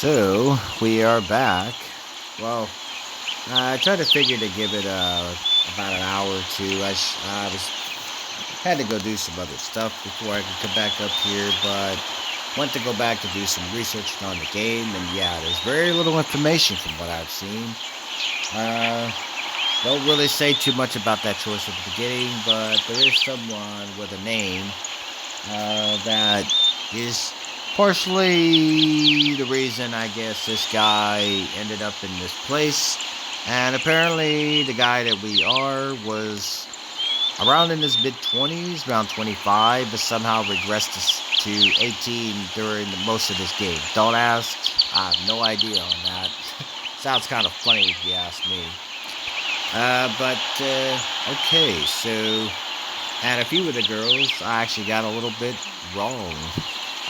So we are back. Well, I tried to figure to give it about an hour or two. I was had to go do some other stuff before I could come back up here, but went to go back to do some research on the game, and yeah, there's very little information from what I've seen. Uh, don't really say too much about that choice at the beginning, but there is someone with a name that is partially the reason I guess this guy ended up in this place. And apparently, the guy that we are was around in his mid 20s, around 25, but somehow regressed to 18 during most of this game. Don't ask, I have no idea on that. Sounds kind of funny if you ask me. Okay, so and a few of the girls I actually got a little bit wrong.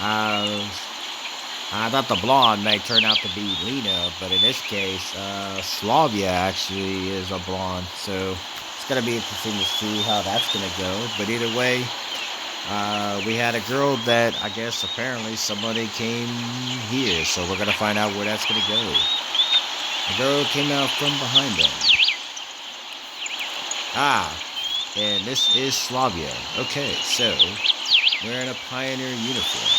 Uh, I thought the blonde may turn out to be Lena, but in this case, Slavya actually is a blonde. So it's gonna be interesting to see how that's gonna go. But either way, we had a girl that I guess apparently somebody came here, so we're gonna find out where that's gonna go. The girl came out from behind them. And this is Slavia. Okay, so wearing a pioneer uniform.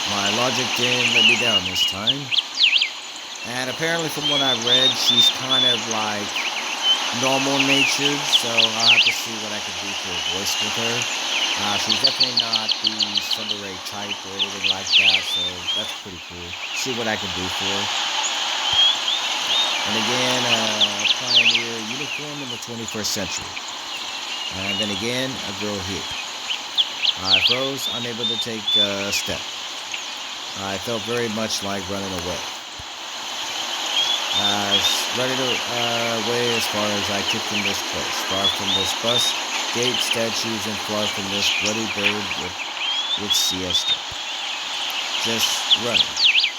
My logic didn't let me down this time. And apparently from what I've read, she's kind of like normal natured, so I'll have to see what I can do for a voice with her. She's definitely not the Thunder Ray type or anything like that, so that's pretty cool. See what I can do for her. And again, a pioneer uniform in the 21st century. And then again, a girl here. I froze, unable to take a step. I felt very much like running away. Running away as far as I could from this place. Far from this bus, gate, statues, and far from this bloody bird with siesta. Just running.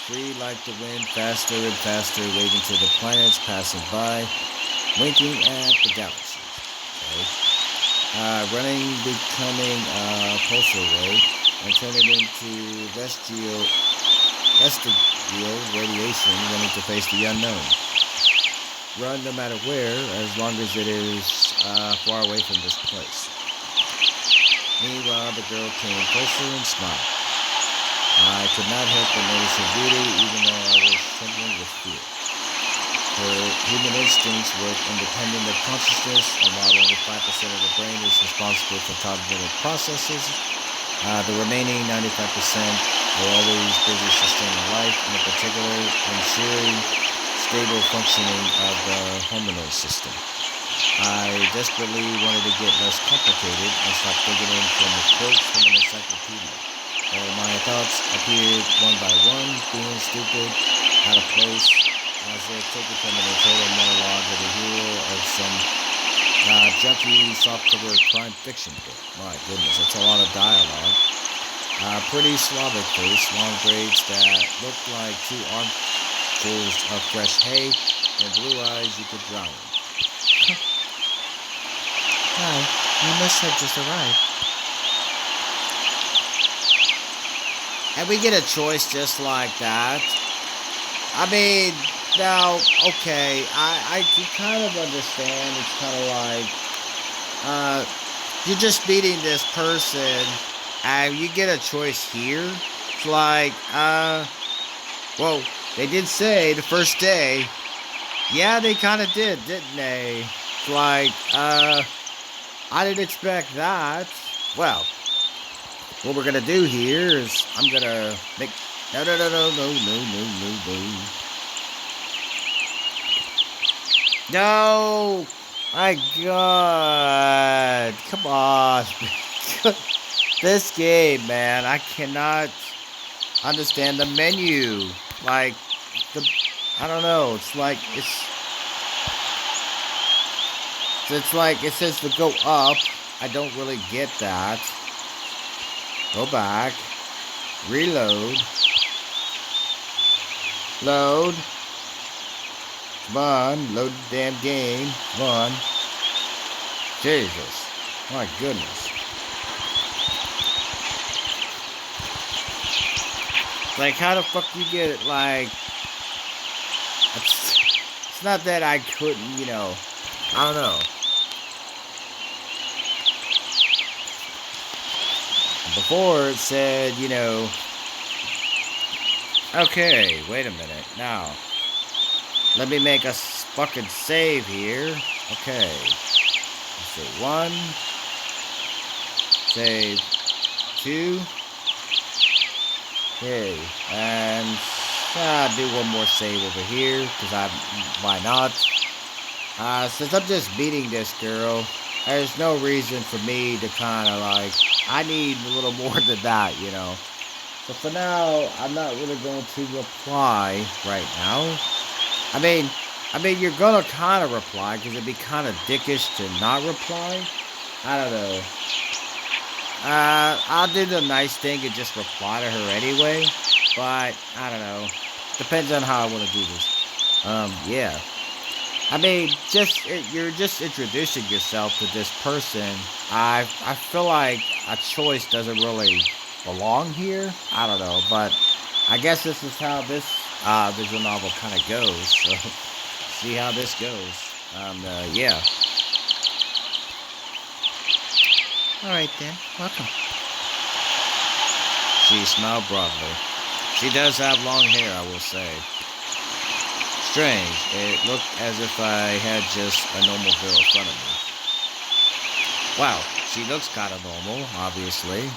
Free like the wind, faster and faster, waving to the planets passing by, winking at the galaxies. Okay. Running, becoming pulsar wave, and turning into vestigial radiation, running to face the unknown. Run no matter where, as long as it is far away from this place. Meanwhile, the girl came closer and smiled. I could not help but notice her beauty, even though I was trembling with fear. Her human instincts work independent of consciousness, and while only 5% of the brain is responsible for cognitive processes, the remaining 95% are always busy sustaining life, and in particular ensuring stable functioning of the hormonal system. I desperately wanted to get less complicated and stop thinking in from the quotes from an encyclopedia. My thoughts appeared one by one, being stupid, out of place, as if taken from an internal monologue of the hero of some junky, soft-cover crime fiction book. My goodness, that's a lot of dialogue. Pretty Slavic face, long braids that looked like 2 armfuls of fresh hay, and blue eyes you could drown in. Hi, you must have just arrived. And we get a choice just like that. I mean, now, okay, I can kind of understand. It's kind of like, you're just meeting this person, and you get a choice here. It's like, well, they did say the first day. Yeah, they kind of did, didn't they? It's like, I didn't expect that. Well, what we're gonna do here is I'm gonna make no. No, my God, come on, this game, man, I cannot understand the menu. Like I don't know. It's like it says to go up. I don't really get that. Go back. Reload. Load. Come on. Load the damn game. Come on. Jesus. My goodness. Like, how the fuck you get it? Like, it's not that I couldn't, I don't know. Before it said, okay, wait a minute. Now, let me make a fucking save here. Okay. So 1, save 2. Okay, and do one more save over here, because why not? Since I'm just beating this girl, there's no reason for me to kind of like, I need a little more than that, So for now, I'm not really going to reply right now. I mean, you're gonna kind of reply, because it'd be kind of dickish to not reply. I don't know. I'll do the nice thing and just reply to her anyway. But, I don't know. Depends on how I want to do this. Yeah. I mean, you're just introducing yourself to this person. I feel like a choice doesn't really belong here. I don't know, but I guess this is how this visual novel kind of goes. So, see how this goes. Yeah. Alright then, welcome. She smiled broadly. She does have long hair, I will say. Strange. It looked as if I had just a normal girl in front of me. Wow, she looks kind of normal, obviously.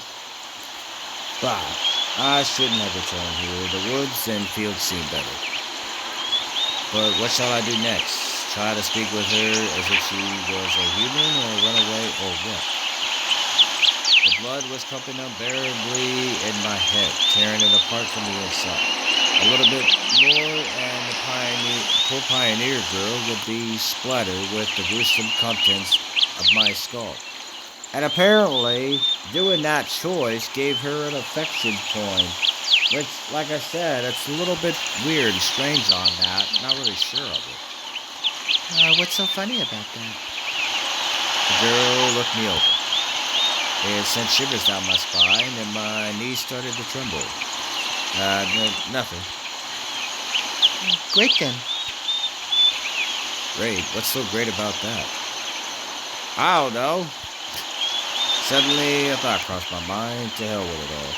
Wow, I shouldn't have returned here. The woods and fields seem better. But what shall I do next? Try to speak with her as if she was a human, or run away, or what? The blood was pumping unbearably in my head, tearing it apart from the inside. A little bit more, and the poor pioneer girl would be splattered with the gruesome contents of my skull. And apparently, doing that choice gave her an affection point. Which, like I said, it's a little bit weird and strange on that. Not really sure of it. What's so funny about that? The girl looked me over. It sent shivers down my spine, and my knees started to tremble. Nothing. Great then. Great? What's so great about that? I don't know. Suddenly, a thought crossed my mind. To hell with it all.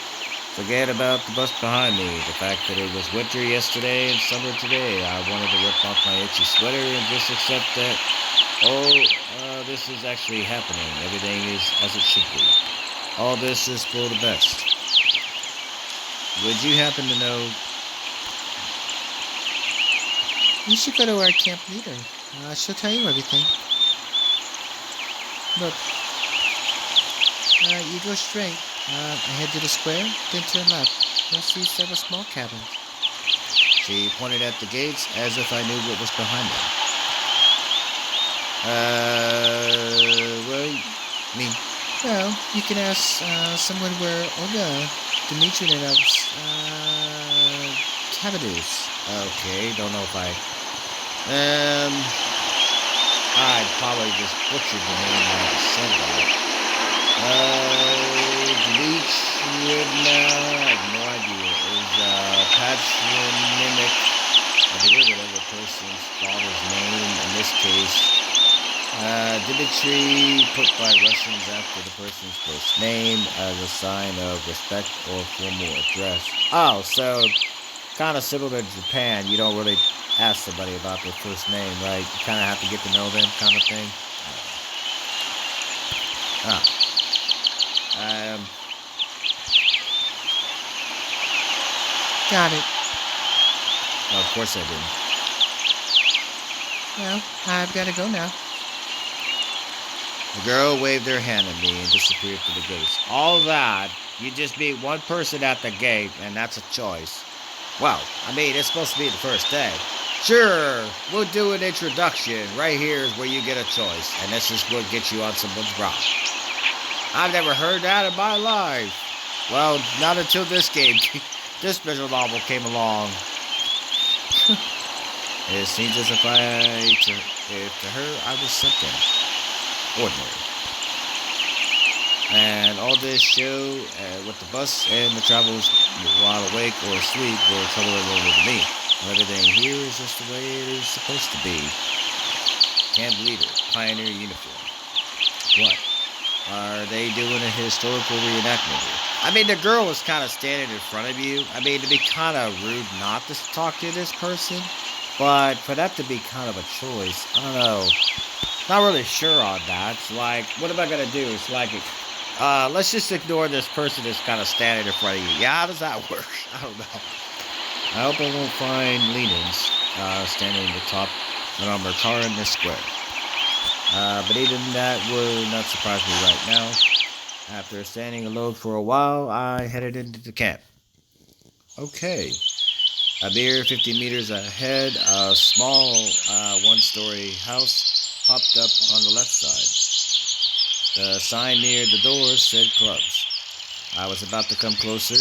Forget about the bus behind me. The fact that it was winter yesterday and summer today. I wanted to rip off my itchy sweater and just accept that, this is actually happening. Everything is as it should be. All this is for the best. Would you happen to know? You should go to our camp leader. She'll tell you everything. Look. You go straight, ahead to the square, then turn left. You'll see several small cabins. She pointed at the gates as if I knew what was behind them. Well, you can ask someone where Olga Dmitrievna's cabin is. Okay, don't know if I'd probably just butchered the name when I said that. Dmitrievna, I have no idea, is patronymic, a derivative of a person's father's name, in this case, Dmitri, put by Russians after the person's first name as a sign of respect or formal address. Oh, so kind of similar to Japan, you don't really ask somebody about their first name, right? You kind of have to get to know them, kind of thing. Got it. Well, of course I didn't. Well, I've got to go now. The girl waved her hand at me and disappeared through the gates. All that, you just meet one person at the gate, and that's a choice. Well, it's supposed to be the first day. Sure, we'll do an introduction. Right here is where you get a choice, and this is what gets you on someone's rock. I've never heard that in my life. Well, not until this this visual novel came along. It seems as if to her, I was something ordinary. And all this show with the bus and the travels while awake or asleep were troubling over to me. Everything here is just the way it is supposed to be. Can't believe it. Pioneer uniform. What? Are they doing a historical reenactment here? I mean, the girl was kind of standing in front of you. I mean, it'd be kind of rude not to talk to this person. But for that to be kind of a choice, I don't know. Not really sure on that. It's like, what am I going to do? It's like, let's just ignore this person that's kind of standing in front of you. Yeah, how does that work? I don't know. I hope I won't find Lenin's standing in the top of her car in this square. But even that would not surprise me right now. After standing alone for a while, I headed into the camp. Okay. A mere 50 meters ahead, a small one-story house popped up on the left side. The sign near the door said clubs. I was about to come closer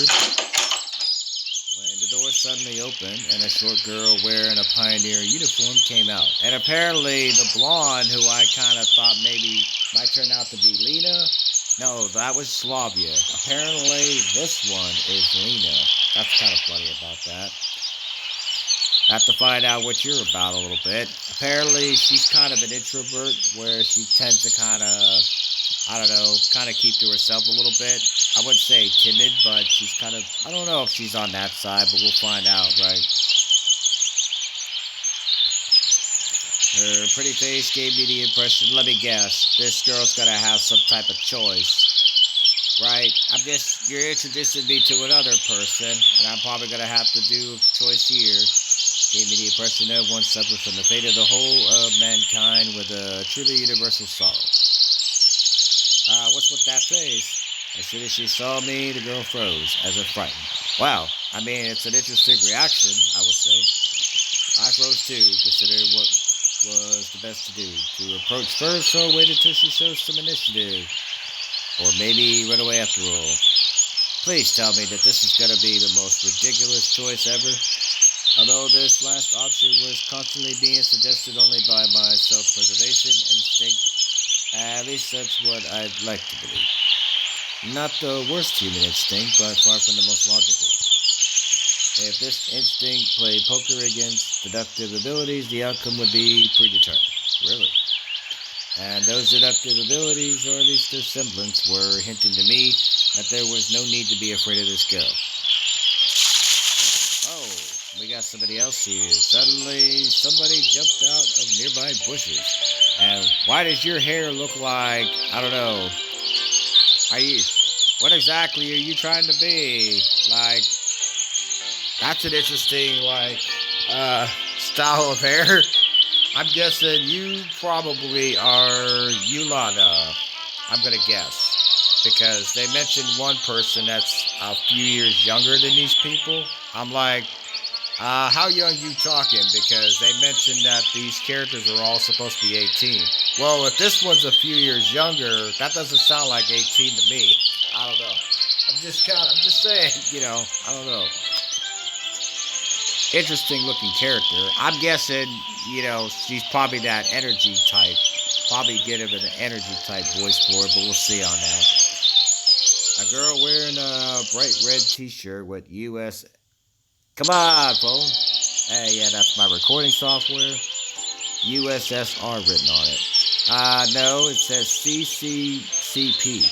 when the door suddenly opened and a short girl wearing a pioneer uniform came out. And apparently the blonde, who I kind of thought maybe might turn out to be Lena, no, that was Slavya. Apparently this one is Lena. That's kind of funny about that. Have to find out what you're about a little bit. Apparently she's kind of an introvert where she tends to kind of, I don't know, kind of keep to herself a little bit. I wouldn't say timid, but she's kind of, I don't know if she's on that side, but we'll find out, right? Her pretty face gave me the impression, let me guess, this girl's gonna have some type of choice, right? You're introducing me to another person, and I'm probably gonna have to do a choice here. Gave me the impression that one suffered from the fate of the whole of mankind with a truly universal sorrow. What's with that face? As soon as she saw me, the girl froze, as if frightened. Wow, I mean, it's an interesting reaction, I would say. I froze too, considering what was the best to do. To approach first, or wait until she shows some initiative. Or maybe run away after all. Please tell me that this is going to be the most ridiculous choice ever. Although this last option was constantly being suggested only by my self-preservation instinct, at least that's what I'd like to believe. Not the worst human instinct, but far from the most logical. If this instinct played poker against deductive abilities, the outcome would be predetermined. Really? And those deductive abilities, or at least their semblance, were hinting to me that there was no need to be afraid of this girl. Oh, we got somebody else here. Suddenly, somebody jumped out of nearby bushes. And why does your hair look like, I don't know, what exactly are you trying to be? Like, that's an interesting, style of hair. I'm guessing you probably are Yulana. I'm gonna guess. Because they mentioned one person that's a few years younger than these people. I'm like, how young you talking? Because they mentioned that these characters are all supposed to be 18. Well, if this one's a few years younger, that doesn't sound like 18 to me. I don't know. I'm just saying, I don't know. Interesting looking character. I'm guessing, she's probably that energy type. Probably get him an energy type voice for it, but we'll see on that. A girl wearing a bright red t-shirt with US. Come on, phone. Hey, yeah, that's my recording software. USSR written on it. No, it says CCCP.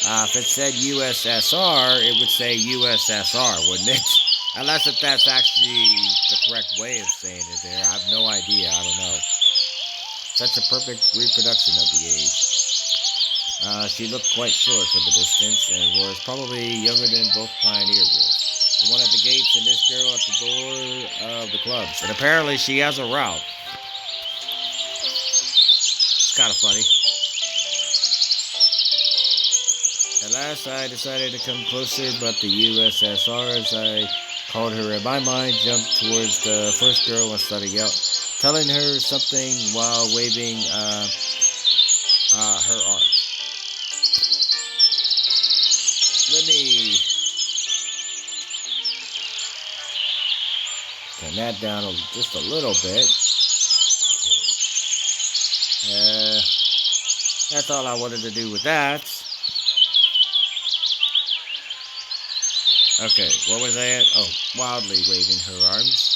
If it said USSR, it would say USSR, wouldn't it? Unless if that's actually the correct way of saying it there. I have no idea. I don't know. Such a perfect reproduction of the age. She looked quite short from the distance and was probably younger than both pioneer girls. The one at the gates and this girl at the door of the clubs. And apparently she has a route. It's kind of funny. At last I decided to come closer, but the USSR, as I called her in my mind, jumped towards the first girl and started telling her something while waving her arms. Let me turn that down just a little bit. Okay. That's all I wanted to do with that. Okay, what was that? Oh, wildly waving her arms.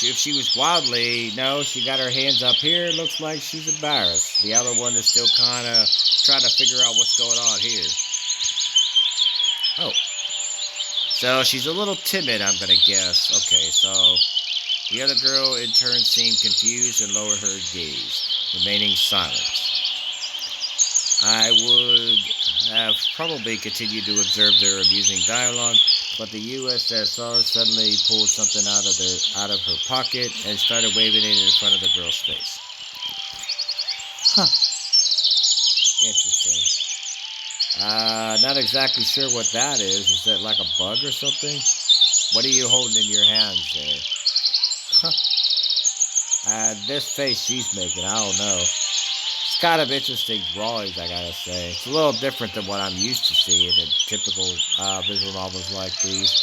If she was wildly, no, she got her hands up here. Looks like she's embarrassed. The other one is still kind of trying to figure out what's going on here. Oh, so she's a little timid, I'm gonna guess. Okay, so the other girl in turn seemed confused and lowered her gaze, remaining silent. I would have probably continued to observe their amusing dialogue, but the USSR suddenly pulled something out of her pocket and started waving it in front of the girl's face. Huh. Interesting. Not exactly sure what that is. Is that like a bug or something? What are you holding in your hands there? Huh. This face she's making, I don't know. It's kind of interesting drawings, I gotta say. It's a little different than what I'm used to seeing in typical visual novels like these.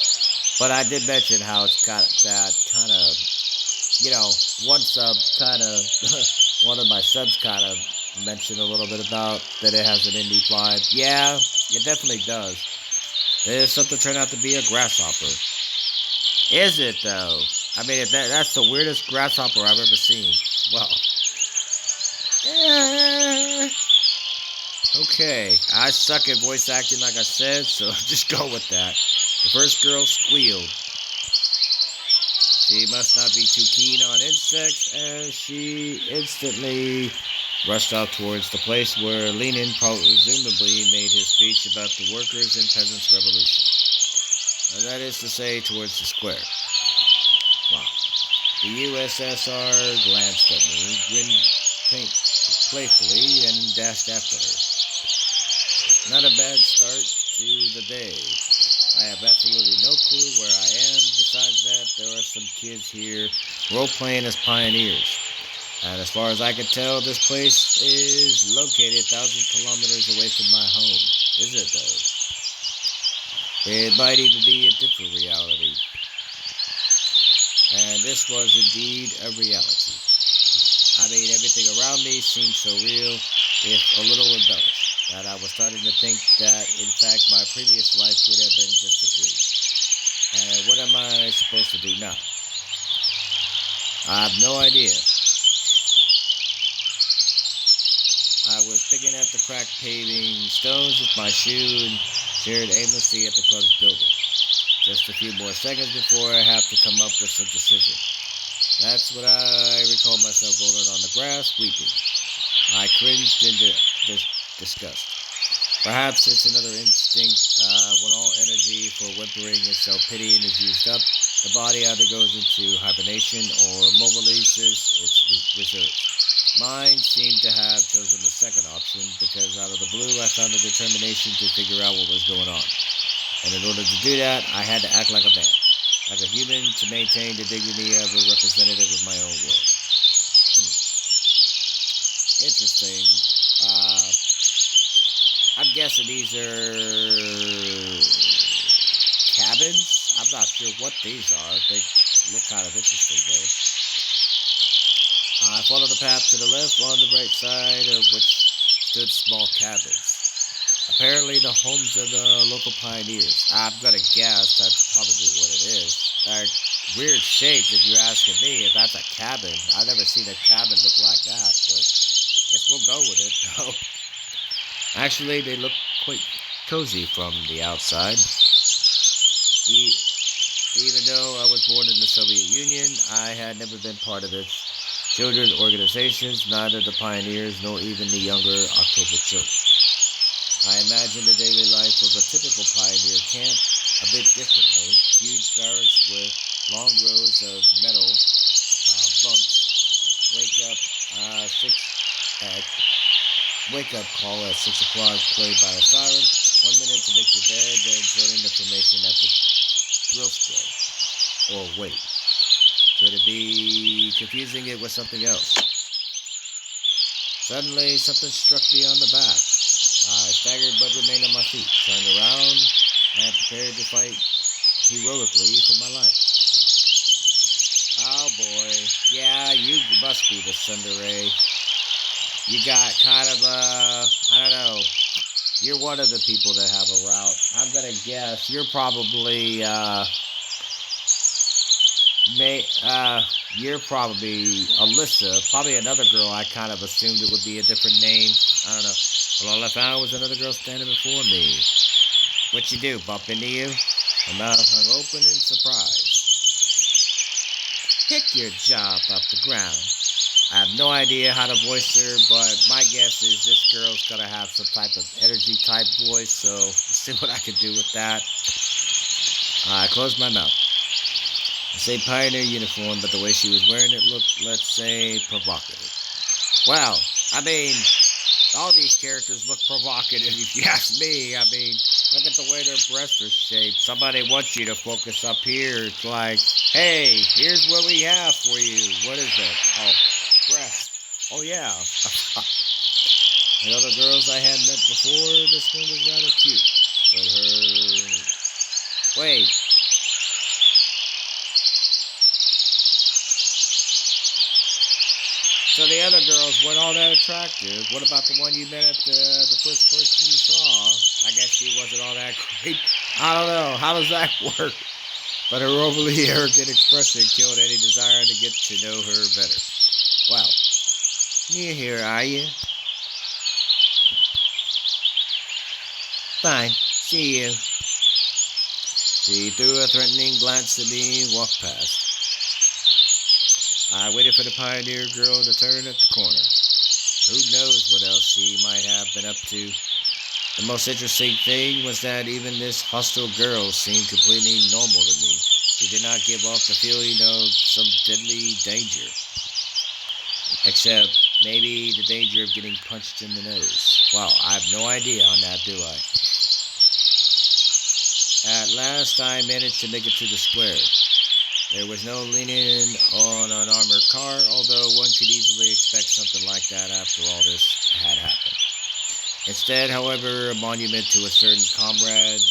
But I did mention how it's got that kind of, one sub kind of, one of my subs kind of mentioned a little bit about that it has an indie vibe. Yeah, it definitely does. There's something turned out to be a grasshopper. Is it though? I mean, that's the weirdest grasshopper I've ever seen. Well, eh, okay. I suck at voice acting, like I said, so just go with that. The first girl squealed. She must not be too keen on insects, as she instantly rushed off towards the place where Lenin presumably made his speech about the workers' and peasants' revolution. That is to say, towards the square. Wow. The USSR glanced at me, grinned playfully, and dashed after her. Not a bad start to the day. I have absolutely no clue where I am. Besides that, there are some kids here role-playing as pioneers. And as far as I can tell, this place is located 1,000 kilometers away from my home. Is it, though? It might even be a different reality. And this was indeed a reality. I mean, everything around me seemed so real, if a little embellished, that I was starting to think that, in fact, my previous life could have been just a dream. And what am I supposed to do now? I have no idea. I was picking at the cracked paving stones with my shoe and stared aimlessly at the club's building. Just a few more seconds before I have to come up with some decision. That's what I recall myself rolling on the grass, weeping. I cringed in disgust. Perhaps it's another instinct. When all energy for whimpering and self-pitying is used up, the body either goes into hibernation or mobilizes its reserves. Mine seemed to have chosen the second option because out of the blue I found a determination to figure out what was going on. And in order to do that, I had to act like a man, like a human, to maintain the dignity of a representative of my own world. Interesting. I'm guessing these are cabins. I'm not sure what these are. They look kind of interesting, though. I followed the path to the left, on the right side of which stood small cabins. Apparently the homes of the local pioneers. I'm gonna guess that's probably what it is. They're weird shapes if you're asking me if that's a cabin. I've never seen a cabin look like that, but guess we'll go with it, though. Actually, they look quite cozy from the outside. Even though I was born in the Soviet Union, I had never been part of its children's organizations, neither the pioneers nor even the younger October children. I imagine the daily life of a typical pioneer camp a bit differently. Huge barracks with long rows of metal bunks. Wake up call at 6 o'clock, played by a siren. 1 minute to make your bed, then joining the formation at the drill square. Or wait, could it be confusing it with something else? Suddenly, something struck me on the back. I staggered but remained on my feet, turned around, and prepared to fight heroically for my life. Oh boy, yeah, you must be the tsundere. You got kind of I don't know, you're one of the people that have a route. I'm gonna guess you're probably you're probably Alyssa. Probably another girl. I kind of assumed it would be a different name. I don't know. But all I found was another girl standing before me. What you do? Bump into you? Her mouth hung open in surprise. Pick your jaw off the ground. I have no idea how to voice her, but my guess is this girl's gonna have some type of energy type voice, so let's see what I can do with that. I closed my mouth. I say pioneer uniform, but the way she was wearing it looked, let's say, provocative. Well, I mean, all these characters look provocative if you ask me. I mean, look at the way their breasts are shaped. Somebody wants you to focus up here. It's like, hey, here's what we have for you. What is it? Oh, breast. Oh, yeah. And other girls I had met before, this one was rather cute. But her... Wait. So the other girls weren't all that attractive. What about the one you met at the first person you saw? I guess she wasn't all that great. I don't know. How does that work? But her overly arrogant expression killed any desire to get to know her better. Well, you here, are you? Fine. See you. She threw a threatening glance at me and walked past. I waited for the pioneer girl to turn at the corner. Who knows what else she might have been up to. The most interesting thing was that even this hostile girl seemed completely normal to me. She did not give off the feeling of some deadly danger. Except maybe the danger of getting punched in the nose. Well, I have no idea on that, do I? At last I managed to make it to the square. There was no leaning on an armored car, although one could easily expect something like that after all this had happened. Instead, however, a monument to a certain comrade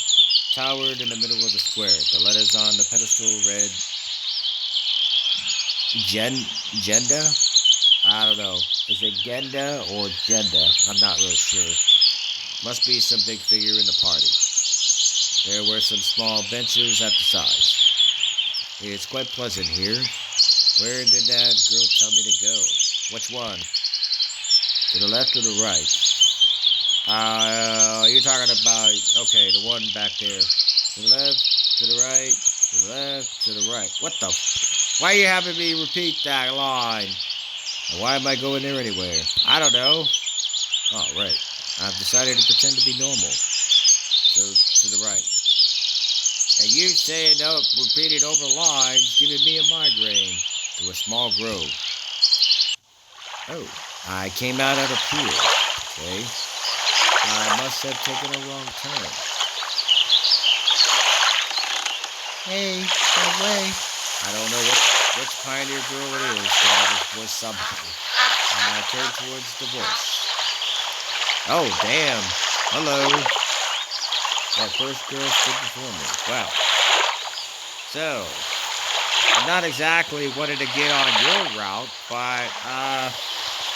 towered in the middle of the square. The letters on the pedestal read, Genda? I don't know. Is it Genda or Genda? I'm not really sure. Must be some big figure in the party. There were some small benches at the sides. It's quite pleasant here. Where did that girl tell me to go? Which one? To the left or the right? You're talking about, okay, the one back there. To the left, to the right, to the left, to the right. What the? Why are you having me repeat that line? And why am I going there anywhere? I don't know. Oh, right. I've decided to pretend to be normal. So, to the right. And you saying no, repeating over lines, giving me a migraine. To a small grove. Oh, I came out at a pier. Okay. I must have taken a wrong turn. Hey, that way. I don't know which pioneer girl it is, but I just was somebody. And I turned towards the voice. Oh, damn. Hello. That first girl stood before me. Wow. So, I'm not exactly wanting to get on your route, but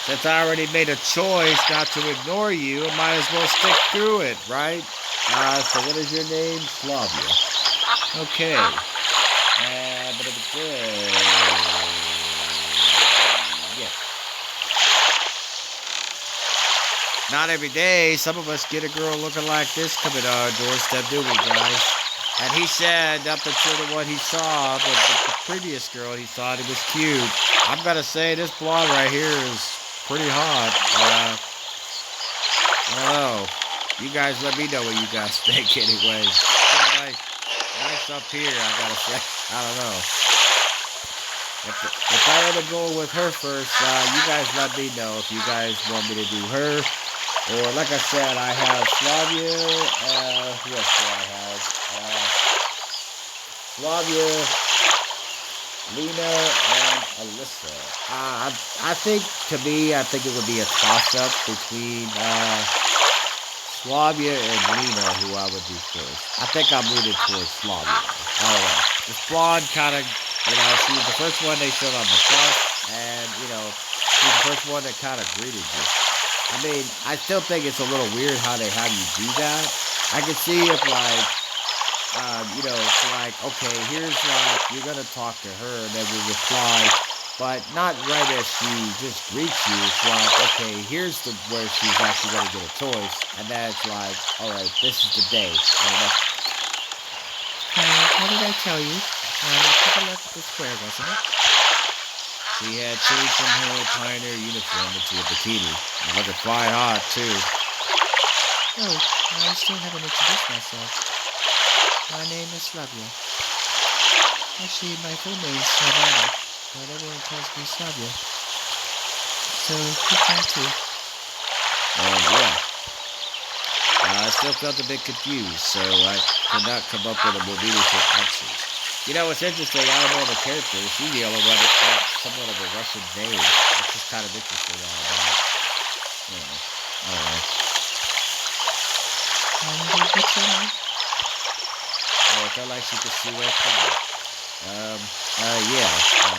since I already made a choice not to ignore you, I might as well stick through it, right? So what is your name? Slavya. Okay. But it was good. Yeah. Not every day. Some of us get a girl looking like this coming to our doorstep, do we, guys? And he said, up until the one he saw, but the previous girl he thought it was cute. I'm gonna say this blonde right here is pretty hot. I don't know. You guys let me know what you guys think anyway. Nice up here, I gotta say. I don't know. If I end up going with her first, you guys let me know if you guys want me to do her. Or like I said, I have Slavya, who else do I have? Slavya, Lena, and Alyssa. I think, to me, I think it would be a toss-up between Slavya and Lena, who I would do first. I think I'm leaning towards Slavya. I don't know. This blonde kind of, she was the first one they showed on the bus, and, she's the first one that kind of greeted you. I mean, I still think it's a little weird how they have you do that. I can see if like, it's like, okay, here's like, you're gonna talk to her and then we reply, but not right as she just greets you. It's like, okay, here's the where she's actually gonna get a choice, and then it's like, all right, this is the day. What did I tell you? To the left of the square, wasn't it? She had changed from her pioneer uniform into a bikini, and looking quite hot too. Oh, I still haven't introduced myself. My name is Slavya. Actually, my full name is Slavya, but everyone calls me Slavya. So, you can too. Yeah. I still felt a bit confused, so I could not come up with a more meaningful answer. You know, it's interesting, out of all the characters, she's the only one that's got somewhat of a Russian name. It's just kind of interesting about, I don't know. What's your name? Oh, I felt like she could see right through me.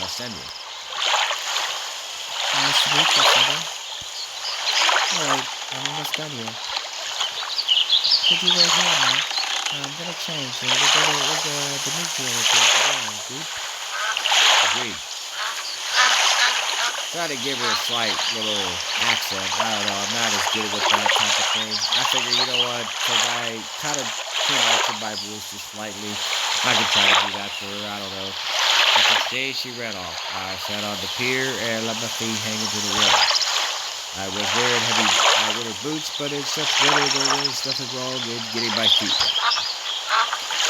Sandra. Nice to meet you, Slavya. Alright, I'm almost done here. Could you wait here now? I'm gonna change. We're gonna Dimitri over to dude. Agreed. Try to give her a slight little accent. I don't know. I'm not as good with that type of thing. I figure, you know what? Because I kind of altered my voice just slightly. I could try to do that for her. I don't know. But the day she ran off, I sat on the pier and let my feet hang into the water. I was wearing heavy winter boots, but in such weather there was nothing wrong in getting my feet wet.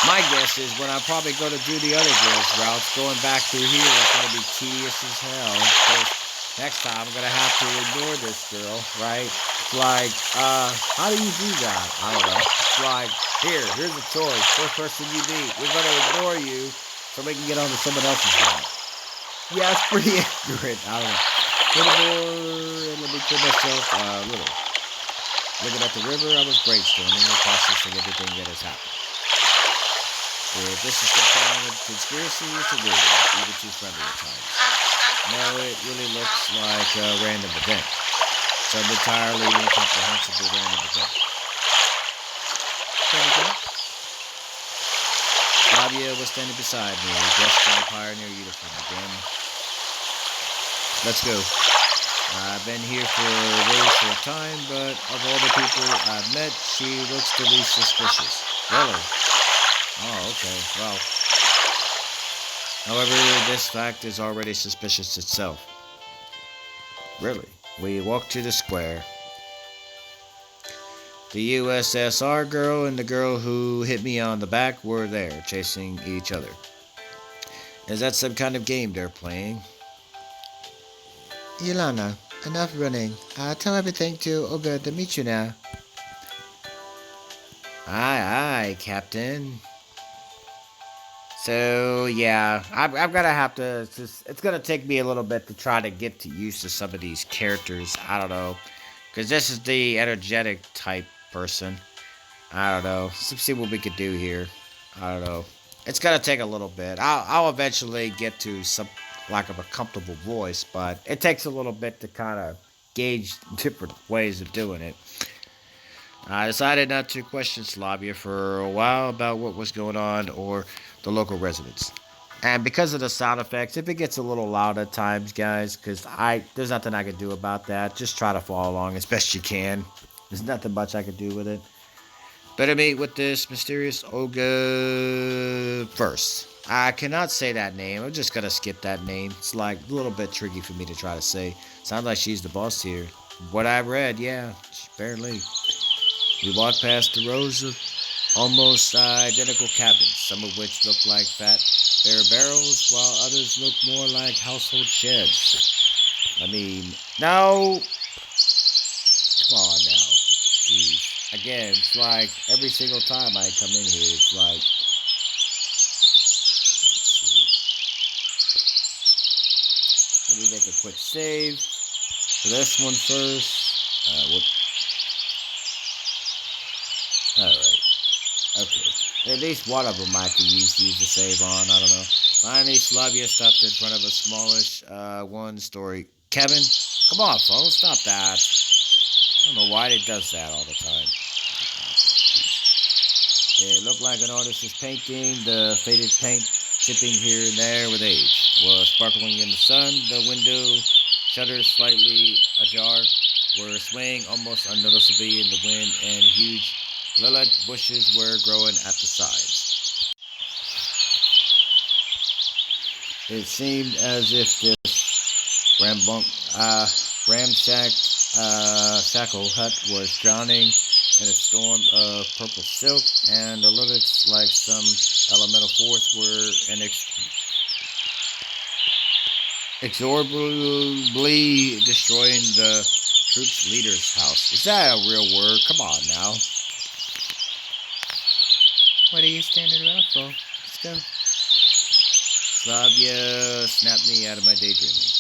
My guess is when I'm probably going to do the other girls' routes, going back through here is going to be tedious as hell. Because next time I'm going to have to ignore this girl, right? It's like, how do you do that? I don't know. It's like, here's a choice. First person you meet, we're going to ignore you so we can get on to someone else's route. Yeah, it's pretty accurate. I don't know. Furthermore, let me kill myself a little. Looking at the river, I was brainstorming and processing everything that has happened. If this is some kind of conspiracy, it's a weird one, even too friendly at times. No, it really looks like a random event. Some entirely incomprehensible random event. Shall we go? Slavia was standing beside me, dressed in a pioneer uniform again. Let's go. I've been here for a very short time, but of all the people I've met, she looks the least suspicious. Really? Oh, okay. Well. However, this fact is already suspicious itself. Really? We walked to the square. The USSR girl and the girl who hit me on the back were there, chasing each other. Is that some kind of game they're playing? Yelena, enough running. Tell everything to Olga Dmitrievna. Aye, Captain. So, yeah, I'm gonna have to, it's gonna take me a little bit to try to get used to some of these characters. I don't know. Because this is the energetic type person. I don't know. Let's see what we could do here. I don't know. It's gonna take a little bit. I'll eventually get to some lack of a comfortable voice, but it takes a little bit to kind of gauge different ways of doing it. I decided not to question Slavia for a while about what was going on or the local residents. And because of the sound effects, if it gets a little loud at times, guys, because there's nothing I can do about that. Just try to follow along as best you can. There's nothing much I can do with it. Better meet with this mysterious Olga first. I cannot say that name. I'm just gonna skip that name. It's like a little bit tricky for me to try to say. Sounds like she's the boss here. What I've read, yeah, barely. We walked past the rows of almost identical cabins, some of which look like fat bare barrels, while others look more like household sheds. I mean, no! Come on now. Jeez. Again, it's like every single time I come in here, it's like. Let me make a quick save for this one first. Alright. Okay. At least one of them I can use to save on. I don't know. Finally, Slavia stopped in front of a smallish one-story cabin. Come on, phone. Stop that. don't know why it does that all the time. It looked like an artist was painting, the faded paint chipping here and there with age. Was sparkling in the sun, the window shutters slightly ajar were swaying almost unnoticeably in the wind, and huge lilac bushes were growing at the sides. It seemed as if this ramshack shackle hut was drowning in a storm of purple silk, and the lilacs, like some elemental force, were inexorably destroying the troops' leader's house. Is that a real word? Come on now. What are you standing around for? Let's go. Slavya snapped me out of my daydreaming.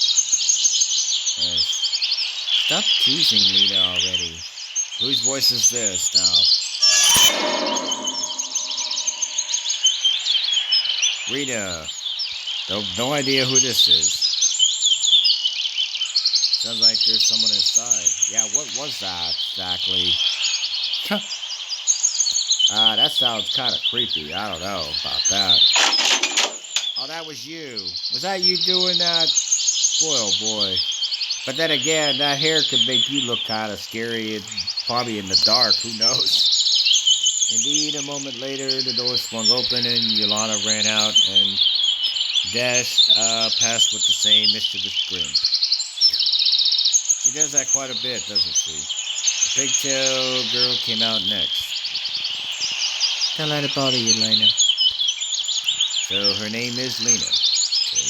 Stop teasing Lena already. Whose voice is this now? Rita. No idea who this is. Sounds like there's someone inside. Yeah, what was that exactly? That sounds kind of creepy. I don't know about that. Oh, that was you. Was that you doing that? Boy, oh boy. But then again, that hair could make you look kind of scary and probably in the dark. Who knows? Indeed, a moment later, the door swung open and Yolanda ran out and dashed past with the same mischievous grin. She does that quite a bit, doesn't she? The pigtail girl came out next. Don't let it bother you, Lena. So her name is Lena. Okay.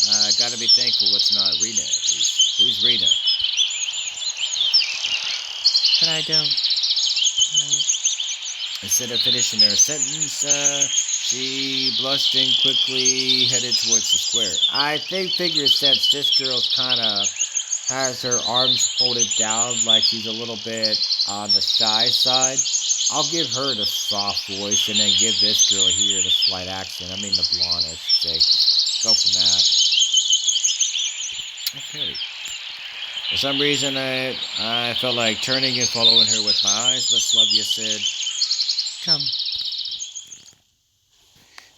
I gotta be thankful it's not Rena, at least. Who's Rena? But I don't. Instead of finishing her sentence, she blushed and quickly headed towards the square. I figure since this girl's kind of has her arms folded down like she's a little bit on the shy side, I'll give her the soft voice and then give this girl here the slight accent. I mean the blonde, I should say. Go from that. Okay. For some reason, I felt like turning and following her with my eyes, but Slavya said, Come.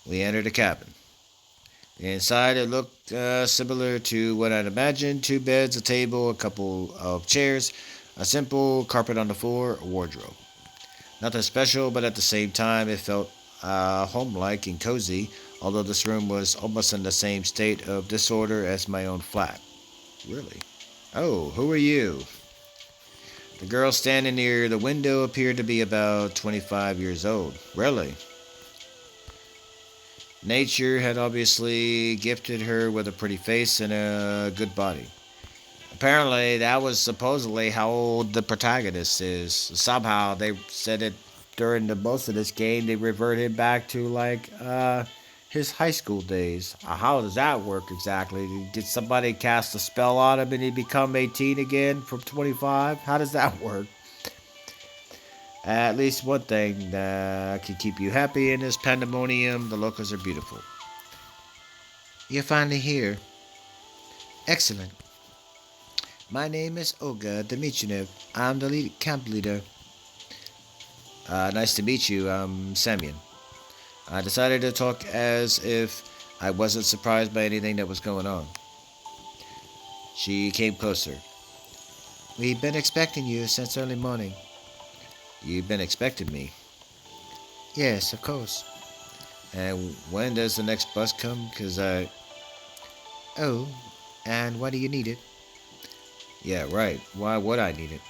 We entered a cabin. Inside, it looked similar to what I'd imagined: 2 beds, a table, a couple of chairs, a simple carpet on the floor, a wardrobe. Nothing special, but at the same time, it felt home-like and cozy, although this room was almost in the same state of disorder as my own flat. Really? Oh, who are you? The girl standing near the window appeared to be about 25 years old. Really? Nature had obviously gifted her with a pretty face and a good body. Apparently, that was supposedly how old the protagonist is. Somehow, they said it during the most of this game. They reverted back to his high school days. How does that work exactly? Did somebody cast a spell on him and he become 18 again from 25? How does that work? At least one thing that can keep you happy in this pandemonium: the locals are beautiful. You're finally here. Excellent. My name is Olga Dmitriev. I'm the camp leader. Nice to meet you. I'm Semyon. I decided to talk as if I wasn't surprised by anything that was going on. She came closer. We've been expecting you since early morning. You've been expecting me. Yes, of course. And when does the next bus come? Oh, and why do you need it? Yeah, right. Why would I need it?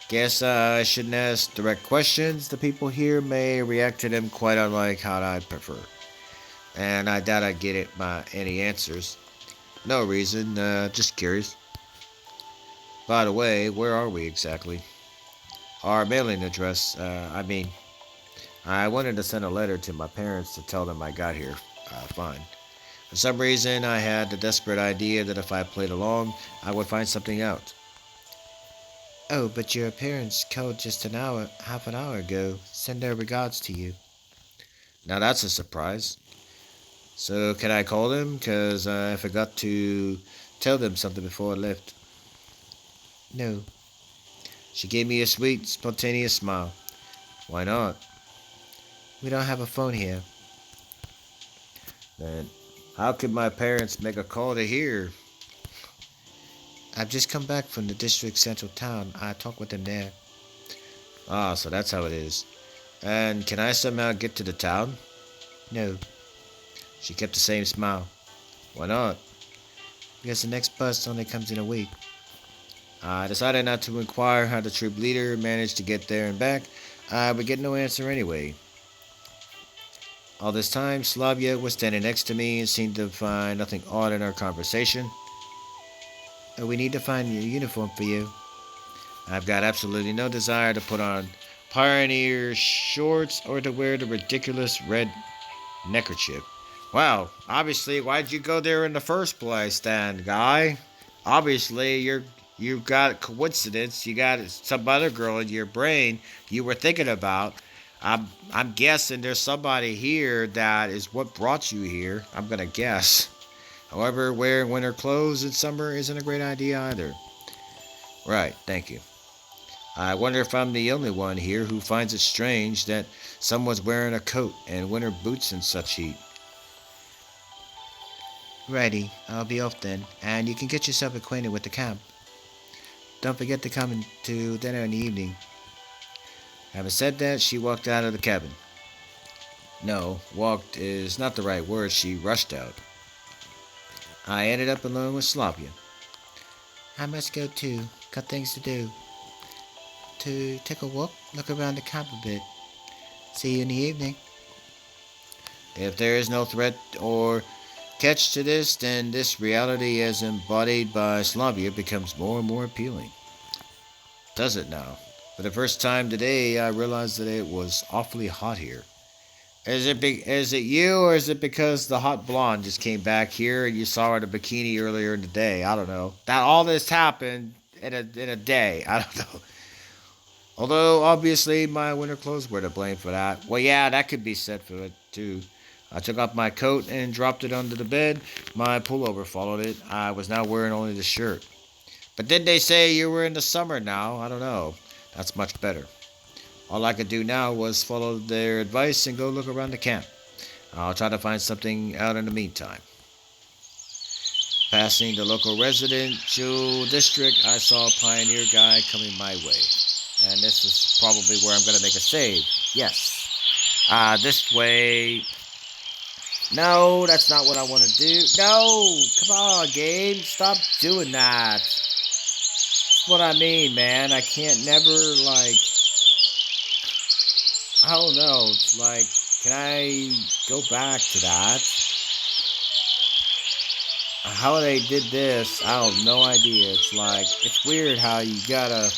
Guess I shouldn't ask direct questions. The people here may react to them quite unlike how I'd prefer. And I doubt I'd get any answers. No reason, just curious. By the way, where are we exactly? Our mailing address, I wanted to send a letter to my parents to tell them I got here fine. For some reason, I had the desperate idea that if I played along, I would find something out. Oh, but your parents called just half an hour ago. Send their regards to you. Now that's a surprise. So can I call them? Because I forgot to tell them something before I left. No, She gave me a sweet, spontaneous smile. Why not? we don't have a phone here. Then how could my parents make a call to here? I've just come back from the district central town. I talked with them there. Ah, so that's how it is. And can I somehow get to the town? No, She kept the same smile. Why not? because the next bus only comes in a week. I decided not to inquire how the troop leader managed to get there and back. I would get no answer anyway. All this time, Slavya was standing next to me and seemed to find nothing odd in our conversation. We need to find a uniform for you. I've got absolutely no desire to put on pioneer shorts or to wear the ridiculous red neckerchief. Wow, obviously, why'd you go there in the first place, then, guy? Obviously, you've got coincidence. You got some other girl in your brain you were thinking about. I'm guessing there's somebody here that is what brought you here. I'm gonna guess. However, wearing winter clothes in summer isn't a great idea either. Right, thank you. I wonder if I'm the only one here who finds it strange that someone's wearing a coat and winter boots in such heat. Righty, I'll be off then, and you can get yourself acquainted with the camp. Don't forget to come to dinner in the evening. Having said that, she walked out of the cabin. No, walked is not the right word. She rushed out. I ended up alone with Slavya. I must go too. Got things to do. To take a walk, look around the camp a bit. See you in the evening. If there is no threat or catch to this, then this reality as embodied by Slavia becomes more and more appealing. Does it now? For the first time today, I realized that it was awfully hot here. Is it you, or is it because the hot blonde just came back here and you saw her in a bikini earlier in the day? I don't know. That all this happened in a day. I don't know. Although obviously my winter clothes were to blame for that. Well, yeah, that could be said for it too. I took off my coat and dropped it under the bed. My pullover followed it. I was now wearing only the shirt. But did they say you were in the summer now? I don't know. That's much better. All I could do now was follow their advice and go look around the camp. I'll try to find something out in the meantime. Passing the local residential district, I saw a pioneer guy coming my way. And this is probably where I'm going to make a save. Yes. This way. No, that's not what I want to do. No! Come on, game. Stop doing that. That's what I mean, man. I can't never, like... I don't know. It's like, can I go back to that? How they did this, I have no idea. It's like, it's weird how you gotta...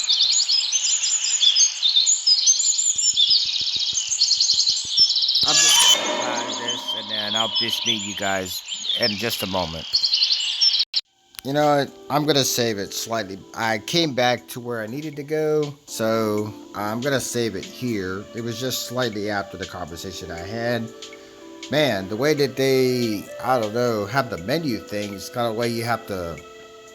I'm just gonna try this, and then I'll just meet you guys in just a moment. You know what? I'm gonna save it slightly. I came back to where I needed to go, so I'm gonna save it here. It was just slightly after the conversation I had. Man, the way that they, I don't know, have the menu thing is kind of way you have to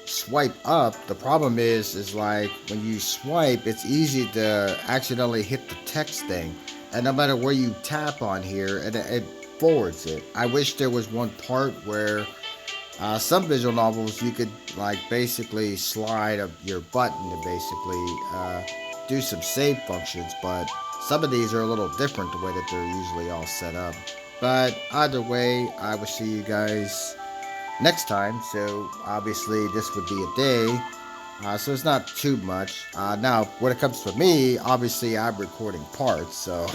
swipe up. The problem is like when you swipe, it's easy to accidentally hit the text thing, and no matter where you tap on here, it forwards it. I wish there was one part where some visual novels you could like basically slide up your button to basically do some save functions, but some of these are a little different the way that they're usually all set up. But either way, I will see you guys next time. So obviously this would be a day, so it's not too much. Now, when it comes to me, obviously I'm recording parts, so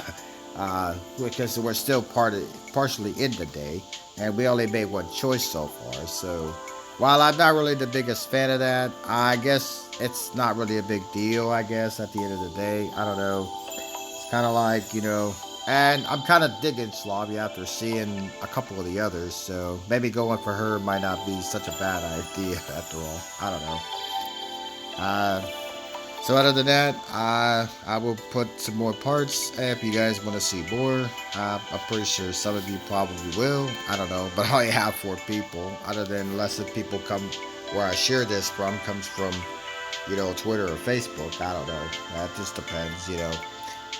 because we're still partially in the day, and we only made one choice so far. So while I'm not really the biggest fan of that, I guess it's not really a big deal. I guess at the end of the day, I don't know. It's kind of like, and I'm kind of digging Slavia after seeing a couple of the others, so maybe going for her might not be such a bad idea after all. I don't know. So other than that, I will put some more parts if you guys want to see more. I'm pretty sure some of you probably will. I don't know, but I only have 4 people. Other than less of people come where I share this from comes from Twitter or Facebook. I don't know. That just depends.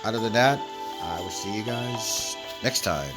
Other than that, I will see you guys next time.